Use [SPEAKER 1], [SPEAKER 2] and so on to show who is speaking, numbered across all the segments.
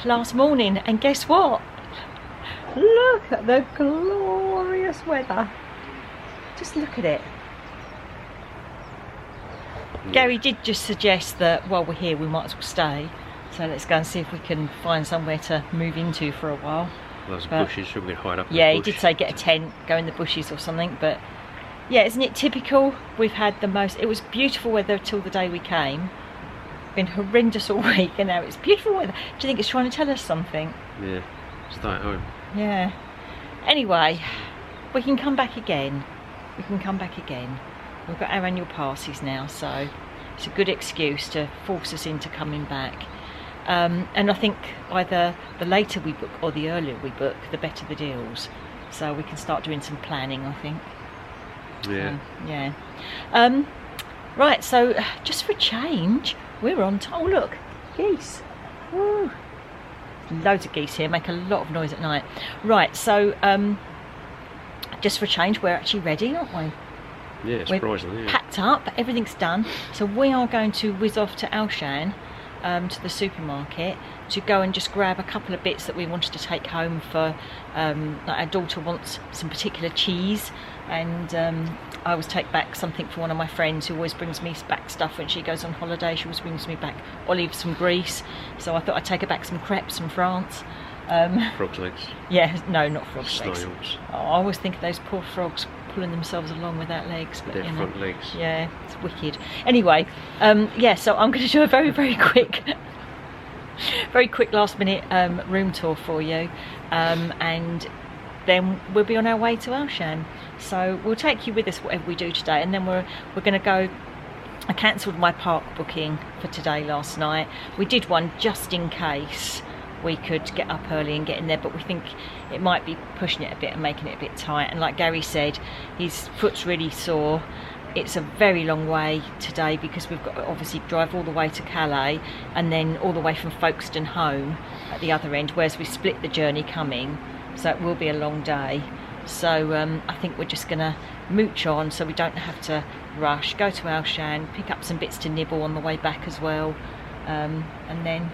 [SPEAKER 1] last morning, and guess what? Look at the glorious weather. Just look at it. Yeah. Gary did just suggest that while we're here we might as well stay. So let's go and see if we can find somewhere to move into for a while.
[SPEAKER 2] Well, there's bushes, should we hide up in
[SPEAKER 1] yeah,
[SPEAKER 2] the bush?
[SPEAKER 1] He did say get a tent, go in the bushes or something, but yeah, isn't it typical? We've had the most, it was beautiful weather till the day we came. Been horrendous all week, and now it's beautiful weather. Do you think it's trying to tell us something?
[SPEAKER 2] Yeah, stay at home.
[SPEAKER 1] Yeah. Anyway, we can come back again. We can come back again. We've got our annual passes now, so it's a good excuse to force us into coming back. And I think either the later we book or the earlier we book, the better the deals. So we can start doing some planning, I think.
[SPEAKER 2] Yeah.
[SPEAKER 1] Yeah. Right, so just for a change, we're on time. Oh, look, geese. Woo. Loads of geese here, make a lot of noise at night. Right, so just for a change, we're actually ready, aren't we?
[SPEAKER 2] Yeah, surprisingly.
[SPEAKER 1] We're packed up, everything's done. So we are going to whiz off to Alshan, to the supermarket, to go and just grab a couple of bits that we wanted to take home for, like our daughter wants some particular cheese, and I always take back something for one of my friends who always brings me back stuff when she goes on holiday. She always brings me back olives from Greece, so I thought I'd take her back some crepes from France.
[SPEAKER 2] Frog's legs?
[SPEAKER 1] Yeah, no, not frog's legs.
[SPEAKER 2] Snails.
[SPEAKER 1] Oh, I always think of those poor frogs pulling themselves along without legs. But,
[SPEAKER 2] their front legs.
[SPEAKER 1] Yeah, it's wicked. Anyway, yeah, so I'm going to do a very, very quick last minute room tour for you, and then we'll be on our way to Alshan. So we'll take you with us whatever we do today, and then we're going to go. I cancelled my park booking for today last night. We did one just in case we could get up early and get in there, but we think it might be pushing it a bit and making it a bit tight. And like Gary said, his foot's really sore. It's a very long way today because we've got to obviously drive all the way to Calais and then all the way from Folkestone home at the other end, whereas we split the journey coming, so it will be a long day. So I think we're just going to mooch on so we don't have to rush, go to Alshan, pick up some bits to nibble on the way back as well, and then,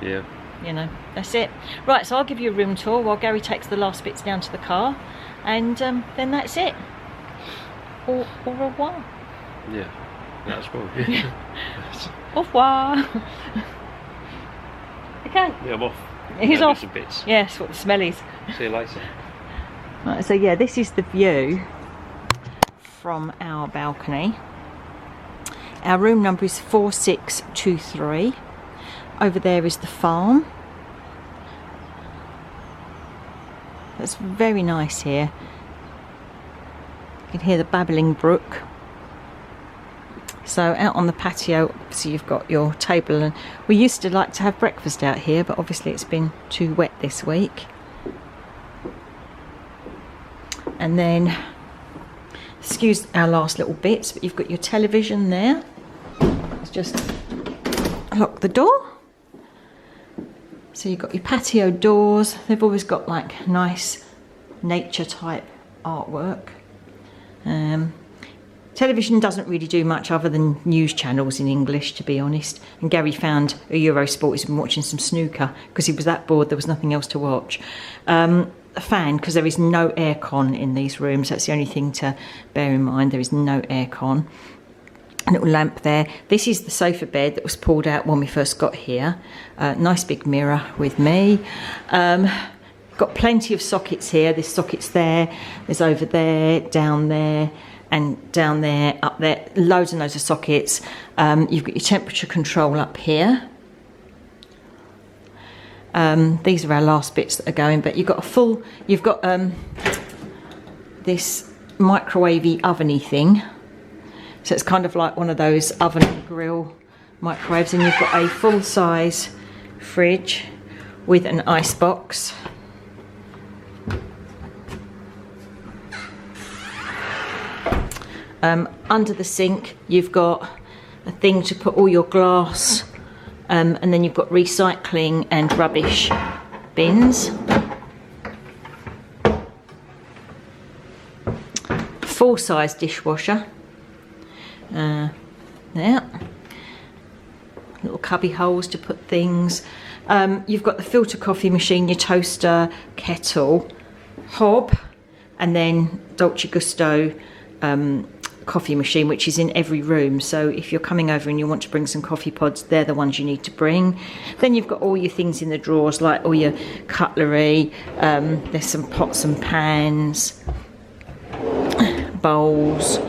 [SPEAKER 1] yeah, you know, that's it. Right, so I'll give you a room tour while Gary takes the last bits down to the car, and then that's it. Au revoir.
[SPEAKER 2] Yeah, that's well.
[SPEAKER 1] Au revoir. Okay.
[SPEAKER 2] Yeah, I'm off.
[SPEAKER 1] He's off.
[SPEAKER 2] Some bits.
[SPEAKER 1] Yeah, that's what the smell is.
[SPEAKER 2] See you later.
[SPEAKER 1] Right, so yeah, this is the view from our balcony. Our room number is 4623. Over there is the farm. It's very nice here. You can hear the babbling brook. So out on the patio, obviously you've got your table, and we used to like to have breakfast out here, but obviously it's been too wet this week. And then, excuse our last little bits, but you've got your television there. Let's just lock the door. So you've got your patio doors. They've always got like nice nature type artwork. Television doesn't really do much other than news channels in English, to be honest. And Gary found a Eurosport. He's been watching some snooker because he was that bored there was nothing else to watch. A fan, because there is no aircon in these rooms. That's the only thing to bear in mind. There is no aircon. A little lamp there. This is the sofa bed that was pulled out when we first got here. Nice big mirror with me. Got plenty of sockets here. There's sockets there. There's over there, down there, and down there, up there. Loads and loads of sockets. You've got your temperature control up here. These are our last bits that are going, but you've got this microwavey oveny thing. So it's kind of like one of those oven and grill microwaves, and you've got a full-size fridge with an ice box. Under the sink you've got a thing to put all your glass, and then you've got recycling and rubbish bins. Full-size dishwasher. There. Little cubby holes to put things. You've got the filter coffee machine, your toaster, kettle, hob, and then Dolce Gusto coffee machine, which is in every room. So if you're coming over and you want to bring some coffee pods, they're the ones you need to bring. Then you've got all your things in the drawers, like all your cutlery. There's some pots and pans, bowls.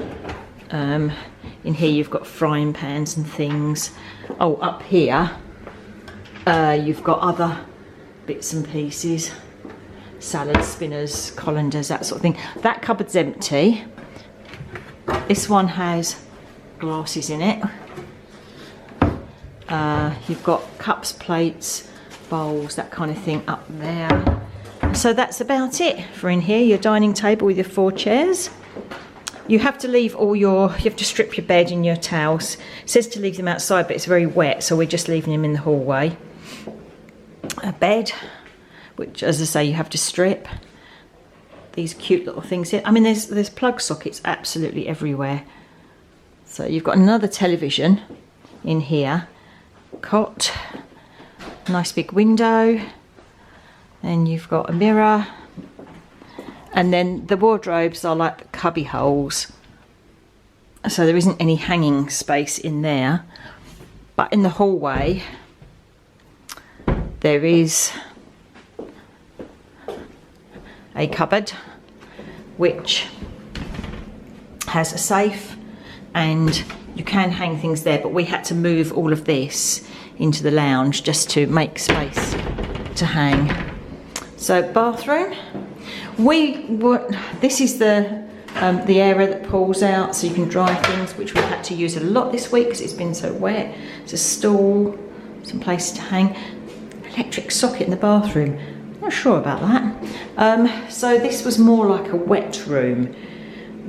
[SPEAKER 1] In here you've got frying pans and things. Oh, up here you've got other bits and pieces, salad spinners, colanders, that sort of thing. That cupboard's empty. This one has glasses in it. You've got cups, plates, bowls, that kind of thing up there. So that's about it for in here. Your dining table with your 4 chairs. You have to leave you have to strip your bed and your towels. It says to leave them outside, but it's very wet, so we're just leaving them in the hallway. A bed, which, as I say, you have to strip. These cute little things here. I mean, there's plug sockets absolutely everywhere. So you've got another television in here. Cot, nice big window. Then you've got a mirror. And then the wardrobes are like the cubby holes. So there isn't any hanging space in there. But in the hallway, there is a cupboard which has a safe, and you can hang things there, but we had to move all of this into the lounge just to make space to hang. So bathroom, this is the area that pulls out so you can dry things, which we've had to use a lot this week because it's been so wet. It's a stool, some places to hang, electric socket in the bathroom. Not sure about that. So this was more like a wet room.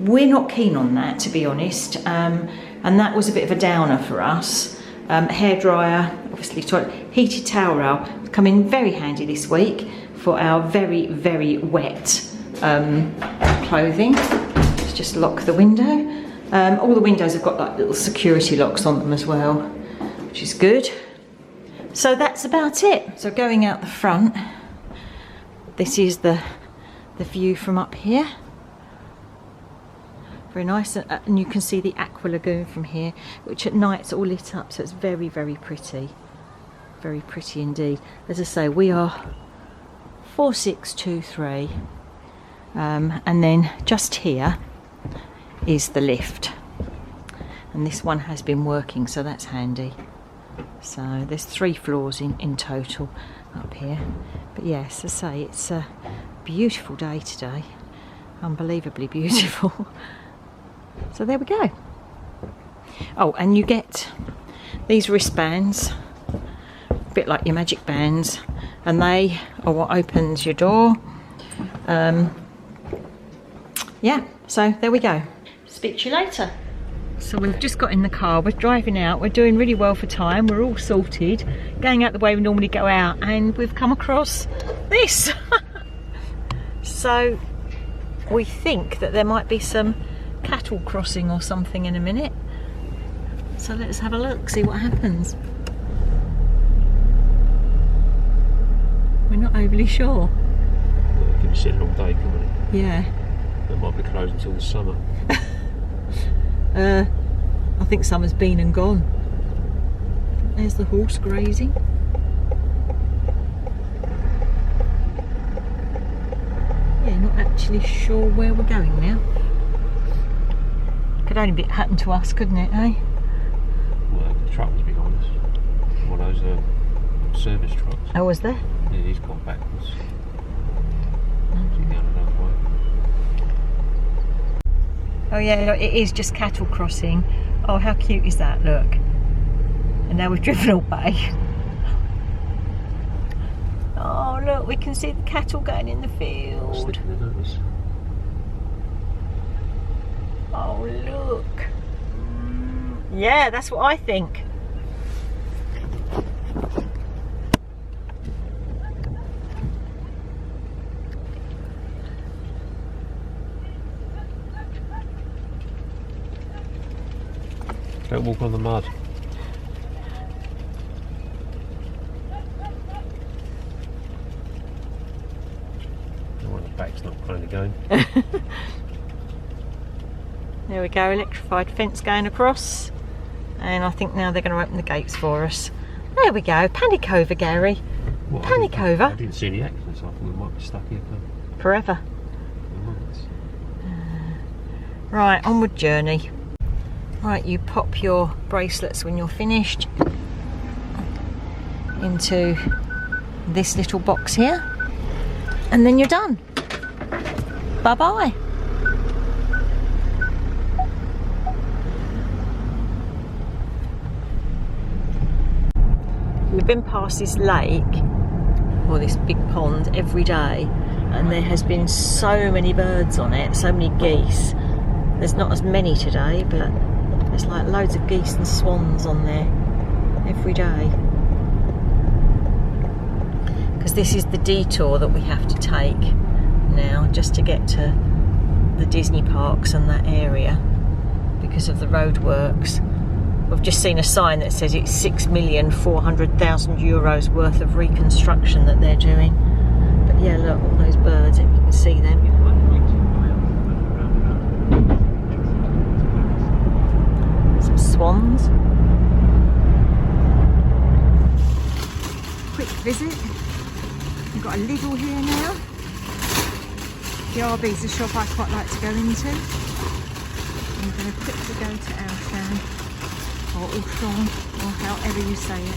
[SPEAKER 1] We're not keen on that, to be honest, and that was a bit of a downer for us. Hairdryer, obviously toilet, heated towel roll, come in very handy this week for our very, very wet clothing. Let's just lock the window. All the windows have got like little security locks on them as well, which is good. So that's about it. So going out the front, this is the view from up here. Very nice, and you can see the Aqua Lagoon from here, which at night's all lit up, so it's very, very pretty. Very pretty indeed. As I say, we are 4623, and then just here is the lift, and this one has been working, so that's handy. So there's 3 floors in total up here. But yes, as I say, it's a beautiful day today. Unbelievably beautiful. So there we go. Oh, and you get these wristbands, a bit like your magic bands, and they are what opens your door. Yeah, so there we go. Speak to you later. So we've just got in the car, we're driving out, we're doing really well for time, we're all sorted, going out the way we normally go out, and we've come across this. So we think that there might be some cattle crossing or something in a minute. So let's have a look, see what happens. We're not overly sure.
[SPEAKER 2] Well, it can be sitting all day, can't it?
[SPEAKER 1] Yeah.
[SPEAKER 2] It might be closed until the summer.
[SPEAKER 1] I think summer's been and gone. There's the horse grazing. Yeah, not actually sure where we're going now. Could only happen to us, couldn't it, eh?
[SPEAKER 2] Well, the truck was behind us. One of those service trucks.
[SPEAKER 1] Oh, was there?
[SPEAKER 2] Yeah, he's gone backwards. He's going another way.
[SPEAKER 1] Oh yeah, look, it is just cattle crossing. Oh, how cute is that, look. And now we've driven away. Oh look, we can see the cattle going in the field. Oh look. Yeah, that's what I think.
[SPEAKER 2] Don't walk on the mud. Let's not play the game.
[SPEAKER 1] There we go, electrified fence going across. And I think now they're going to open the gates for us. There we go, panic over, Gary.
[SPEAKER 2] What,
[SPEAKER 1] Panic over.
[SPEAKER 2] I didn't see any accidents. I thought we might be stuck here for
[SPEAKER 1] Forever.
[SPEAKER 2] months.
[SPEAKER 1] Right, onward journey. Right, you pop your bracelets when you're finished into this little box here, and then you're done. Bye bye. We've been past this lake, or this big pond, every day, and there has been so many birds on it, so many geese. There's not as many today, but there's like loads of geese and swans on there every day. Because this is the detour that we have to take now just to get to the Disney parks and that area because of the roadworks. We've just seen a sign that says it's €6,400,000 worth of reconstruction that they're doing. But yeah, look, all those birds, if you can see them. Some swans. Quick visit. We've got a Lidl here now. The RB's a shop I quite like to go into. I'm going to quickly go to Auchan, or Auchan, or however you say it.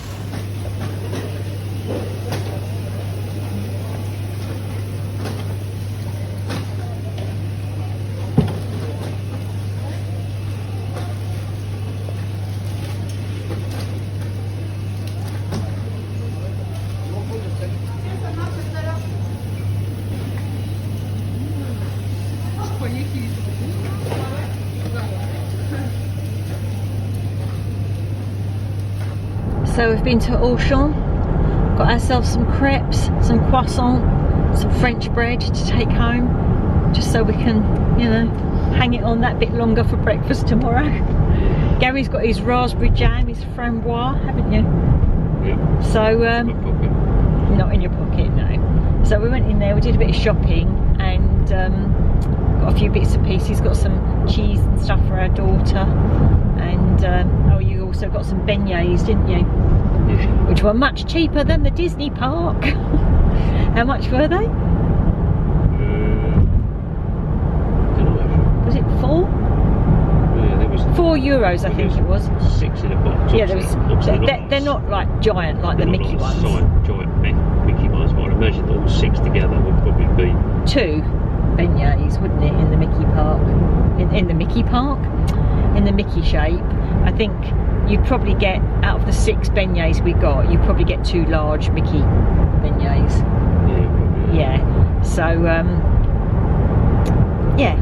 [SPEAKER 1] So we've been to Auchan, got ourselves some crepes, some croissant, some French bread to take home, just so we can, you know, hang it on that bit longer for breakfast tomorrow. Gary's got his raspberry jam, his framboise, haven't you?
[SPEAKER 2] Yeah.
[SPEAKER 1] So, not in your pocket, no. So we went in there, we did a bit of shopping, and got a few bits and pieces, got some cheese and stuff for our daughter, and oh, you also got some beignets, didn't you?
[SPEAKER 2] Yeah.
[SPEAKER 1] Which were much cheaper than the Disney park. How much were they?
[SPEAKER 2] Don't know actually.
[SPEAKER 1] Was it £4?
[SPEAKER 2] Yeah, there was
[SPEAKER 1] €4, I think it was.
[SPEAKER 2] 6 in a box.
[SPEAKER 1] Yeah, there was. They're not like giant, like the Mickey ones.
[SPEAKER 2] Giant Mickey ones, but I imagine all 6 together would probably be
[SPEAKER 1] 2 beignets, wouldn't it, in the Mickey park? In the Mickey park? In the Mickey shape. I think you'd probably get, out of the 6 beignets we got, you'd probably get 2 large Mickey beignets.
[SPEAKER 2] Yeah, probably.
[SPEAKER 1] Yeah. So, yeah.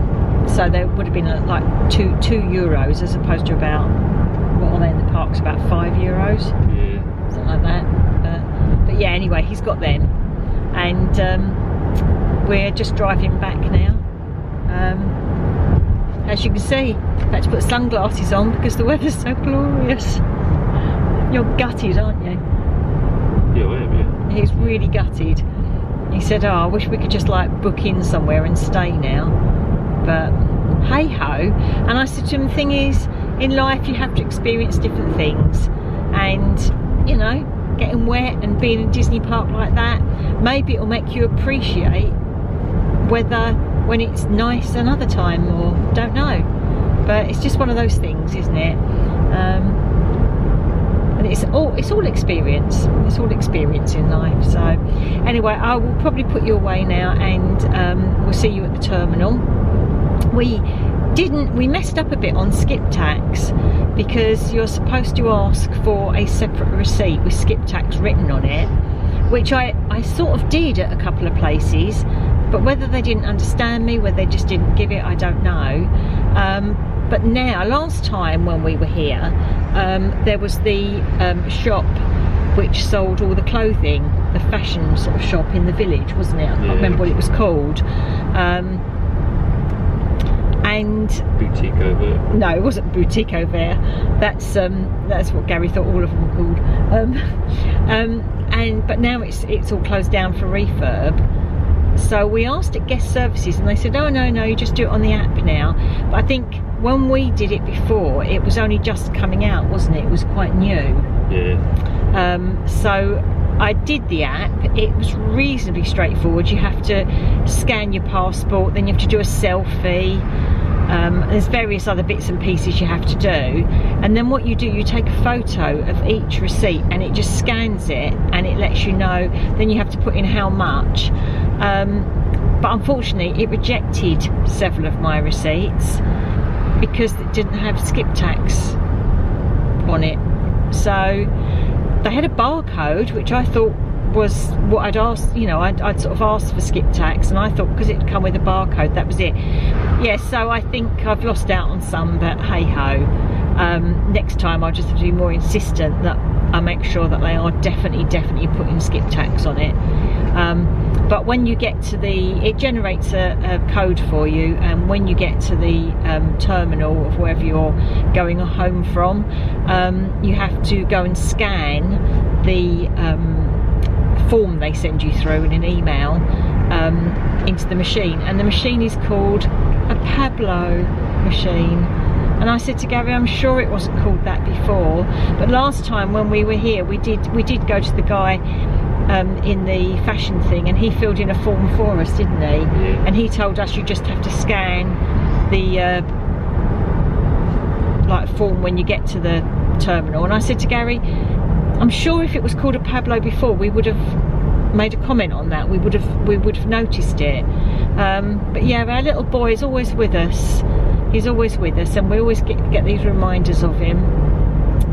[SPEAKER 1] So there would have been like €2 as opposed to about, what are they in the parks, about €5?
[SPEAKER 2] Yeah.
[SPEAKER 1] Something like that. But yeah, anyway, he's got them. And we're just driving back now. As you can see, I had to put sunglasses on because the weather's so glorious. You're gutted, aren't you?
[SPEAKER 2] Yeah, I am, yeah.
[SPEAKER 1] He's really gutted. He said, oh, I wish we could just like book in somewhere and stay now. But hey ho. And I said to him, the thing is, in life you have to experience different things. And, you know, getting wet and being in a Disney park like that, maybe it'll make you appreciate whether when it's nice another time, or don't know. But it's just one of those things, isn't it? And it's all experience. It's all experience in life. So anyway, I will probably put you away now, and we'll see you at the terminal. We messed up a bit on skip tax, because you're supposed to ask for a separate receipt with skip tax written on it, which I sort of did at a couple of places, but whether they didn't understand me, whether they just didn't give it, I don't know. But now, last time when we were here, there was the shop which sold all the clothing, the fashion sort of shop in the village, wasn't it? I can't remember what it was called. And
[SPEAKER 2] Boutique over.
[SPEAKER 1] No, it wasn't Boutique over. That's what Gary thought all of them were called. But now it's all closed down for refurb. So we asked at guest services and they said, oh no, you just do it on the app now. But I think when we did it before, it was only just coming out, wasn't it? It was quite new.
[SPEAKER 2] Yeah.
[SPEAKER 1] So I did the app. It was reasonably straightforward. You have to scan your passport, then you have to do a selfie. There's various other bits and pieces you have to do, and then what you do, you take a photo of each receipt and it just scans it and it lets you know. Then you have to put in how much, but unfortunately it rejected several of my receipts because it didn't have skip tax on it. So they had a barcode, which I thought was what I'd asked, you know, I'd sort of asked for skip tax, and I thought because it'd come with a barcode, that was it. Yeah, so I think I've lost out on some, but hey ho. Next time I'll just have to be more insistent that I make sure that they are definitely putting skip tax on it. But when you get to it generates a code for you, and when you get to the terminal of wherever you're going home from, you have to go and scan the form they send you through in an email into the machine, and the machine is called a Pablo machine. And I said to Gary, I'm sure it wasn't called that before, but last time when we were here, we did go to the guy in the fashion thing, and he filled in a form for us, didn't he?
[SPEAKER 2] Yeah.
[SPEAKER 1] And he told us you just have to scan the like form when you get to the terminal. And I said to Gary, I'm sure if it was called a Pablo before, we would have made a comment on that. We would have noticed it. But yeah, our little boy is always with us. He's always with us, and we always get these reminders of him.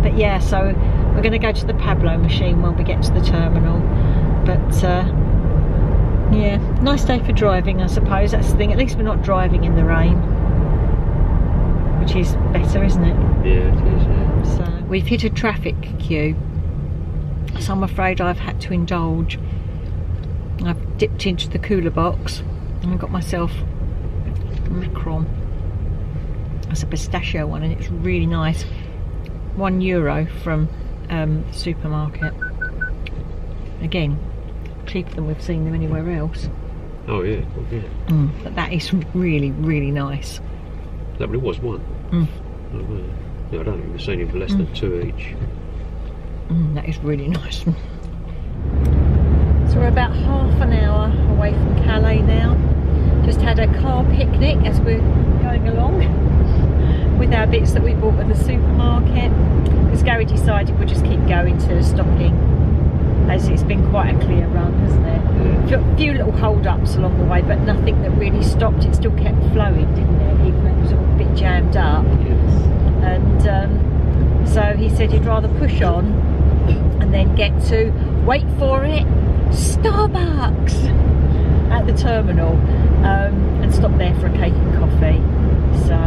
[SPEAKER 1] But yeah, so we're going to go to the Pablo machine when we get to the terminal. But yeah, nice day for driving, I suppose. That's the thing. At least we're not driving in the rain, which is better, isn't it?
[SPEAKER 2] Yeah, it is. Yeah.
[SPEAKER 1] So we've hit a traffic queue, so I'm afraid I've had to indulge. I've dipped into the cooler box and I got myself a macaron. It's a pistachio one, and it's really nice. €1 from the supermarket. Again, cheaper than we've seen them anywhere else.
[SPEAKER 2] Oh yeah, yeah.
[SPEAKER 1] But that is really nice.
[SPEAKER 2] That really was one. Oh, yeah, I don't think we've seen him for less than 2 each.
[SPEAKER 1] That is really nice. So we're about half an hour away from Calais now. Just had a car picnic as we're going along with our bits that we bought at the supermarket, because Gary decided we'll just keep going to stopping, as it's been quite a clear run, hasn't it?
[SPEAKER 2] Yeah.
[SPEAKER 1] A few little hold-ups along the way, but nothing that really stopped. It still kept flowing, didn't it, even though it was all a bit jammed up.
[SPEAKER 2] Yes.
[SPEAKER 1] And so he said he'd rather push on and then get to, wait for it, Starbucks at the terminal, and stop there for a cake and coffee. So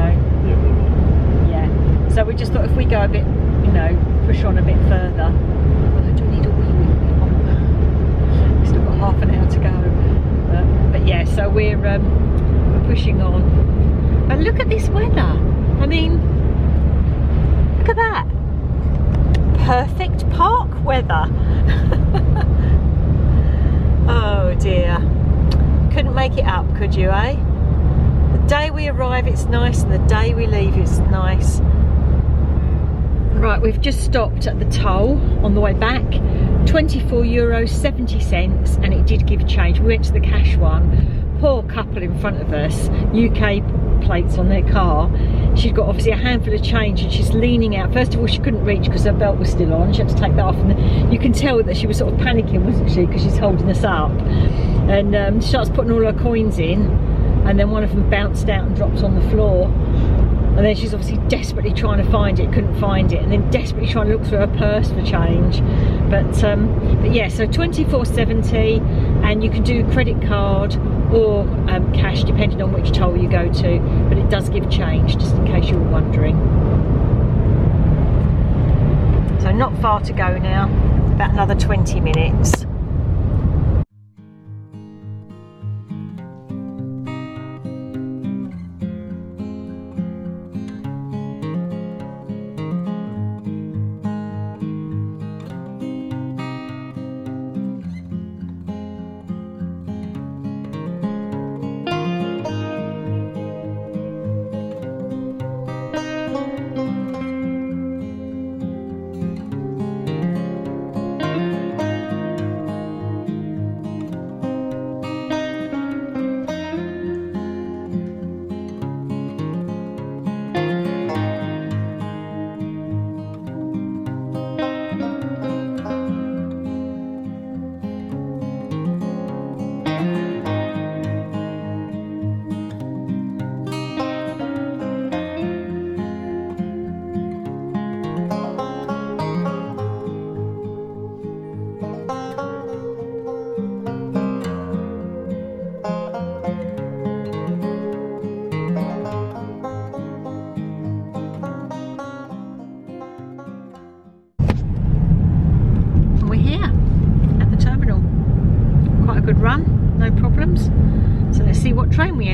[SPEAKER 1] yeah, so we just thought if we go a bit, you know, push on a bit further. Although I do need a wee bit. We've still got half an hour to go, but yeah, so we're pushing on. But look at this weather. I mean, look at that. Perfect park weather. Oh dear. Couldn't make it up, could you, eh? The day we arrive it's nice, and the day we leave it's nice. Right, we've just stopped at the toll on the way back. €24.70, and it did give change. We went to the cash one. Poor couple in front of us, UK plates on their car. She'd got obviously a handful of change, and she's leaning out. First of all, she couldn't reach because her belt was still on. She had to take that off, and you can tell that she was sort of panicking, wasn't she, because she's holding us up. And she starts putting all her coins in, and then one of them bounced out and dropped on the floor. And then she's obviously desperately trying to find it, couldn't find it, and then desperately trying to look through her purse for change. But yeah, so €24.70, and you can do credit card or cash depending on which toll you go to, but it does give change, just in case you were wondering. So not far to go now, about another 20 minutes.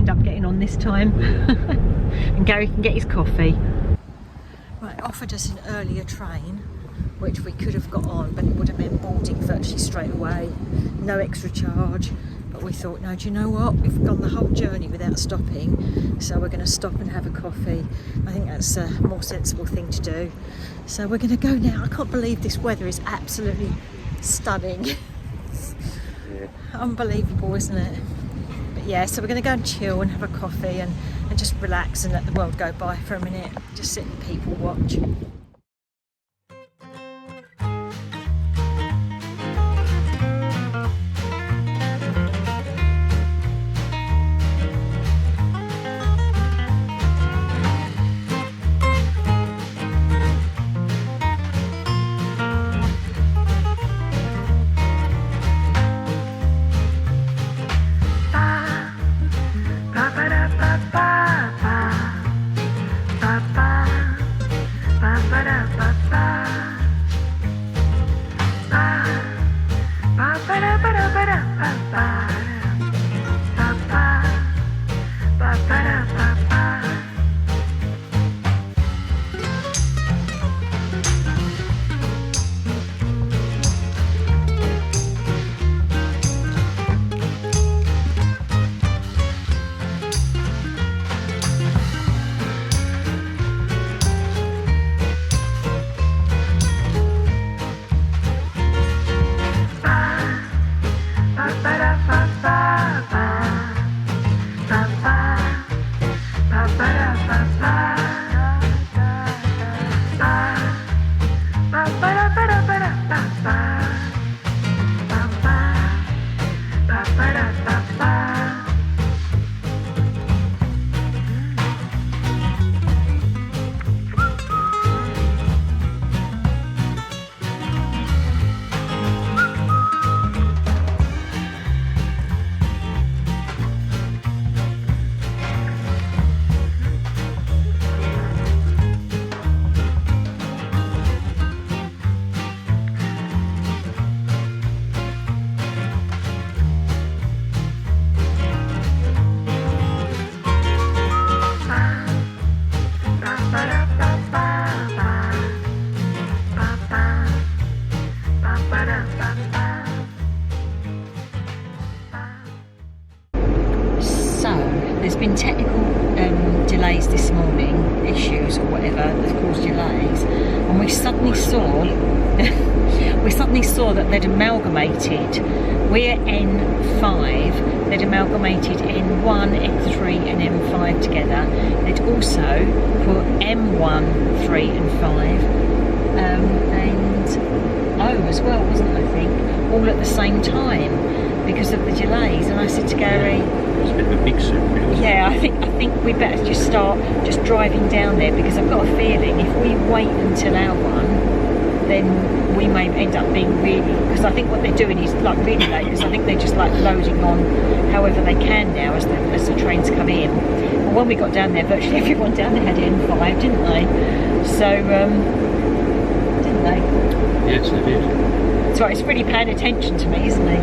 [SPEAKER 1] end up getting on this time.
[SPEAKER 2] Yeah.
[SPEAKER 1] And Gary can get his coffee. Right, offered us an earlier train, which we could have got on, but it would have meant boarding virtually straight away, no extra charge. But we thought, no, do you know what? We've gone the whole journey without stopping, so we're going to stop and have a coffee. I think that's a more sensible thing to do. So we're going to go now. I can't believe this weather is absolutely stunning.
[SPEAKER 2] Yeah.
[SPEAKER 1] Unbelievable, isn't it? But yeah, so we're going to go and chill and have a coffee and just relax and let the world go by for a minute. Just sit and people watch. There's been technical delays this morning, issues or whatever that caused delays, and we suddenly saw that they'd amalgamated. We're N5, they'd amalgamated N1, N3 and M5 together. They'd also put M1, 3 and 5 and O as well, wasn't it, I think, all at the same time because of the delays. And I said to Gary,
[SPEAKER 2] It's a bit of a big soup, really.
[SPEAKER 1] yeah, I think we better just start just driving down there, because I've got a feeling if we wait until our one, then we may end up being really, because I think what they're doing is like really late, because I think they're just like loading on however they can now as the trains come in. And when we got down there, virtually everyone down there had N5, didn't they? So, didn't they?
[SPEAKER 2] Yes, they did.
[SPEAKER 1] So it's really paying attention to me, isn't he?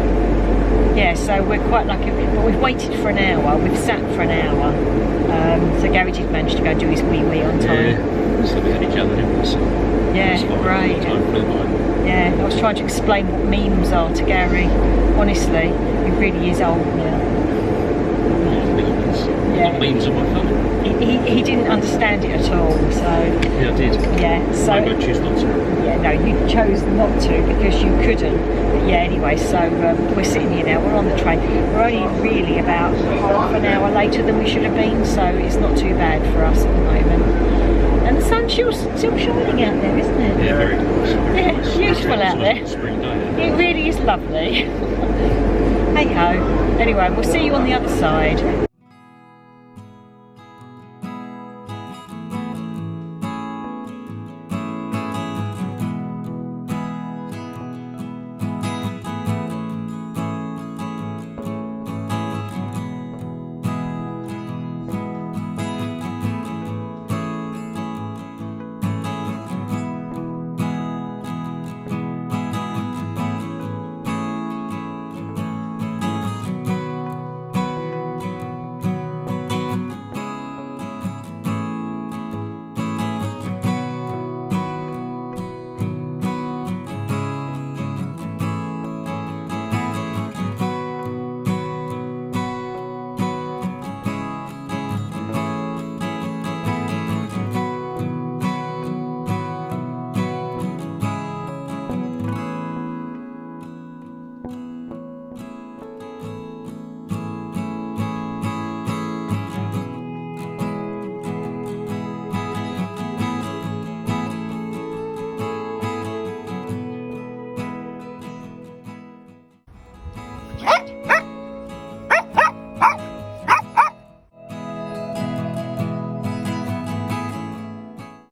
[SPEAKER 1] Yeah, so we're quite lucky. But we've waited for an hour, we've sat for an hour. So Gary did manage to go do his wee-wee on time.
[SPEAKER 2] Yeah, so we had each other, didn't we? So
[SPEAKER 1] Yeah, great.
[SPEAKER 2] Time flew by.
[SPEAKER 1] Yeah, I was trying to explain what memes are to Gary. Honestly, he really is old now. Yeah.
[SPEAKER 2] What memes on my phone?
[SPEAKER 1] He didn't understand it at all, so...
[SPEAKER 2] Yeah, I did.
[SPEAKER 1] Yeah, so...
[SPEAKER 2] Maybe I choose not to.
[SPEAKER 1] Yeah, no, you chose not to because you couldn't. But yeah, anyway, so we're sitting here now, we're on the train. We're only really about half an hour later than we should have been, so it's not too bad for us at the moment. And the sun's still shining out there, isn't it?
[SPEAKER 2] Yeah, very nice.
[SPEAKER 1] Yeah, it's beautiful out there.
[SPEAKER 2] Spring day.
[SPEAKER 1] It really is lovely. Hey ho. Anyway, we'll see you on the other side.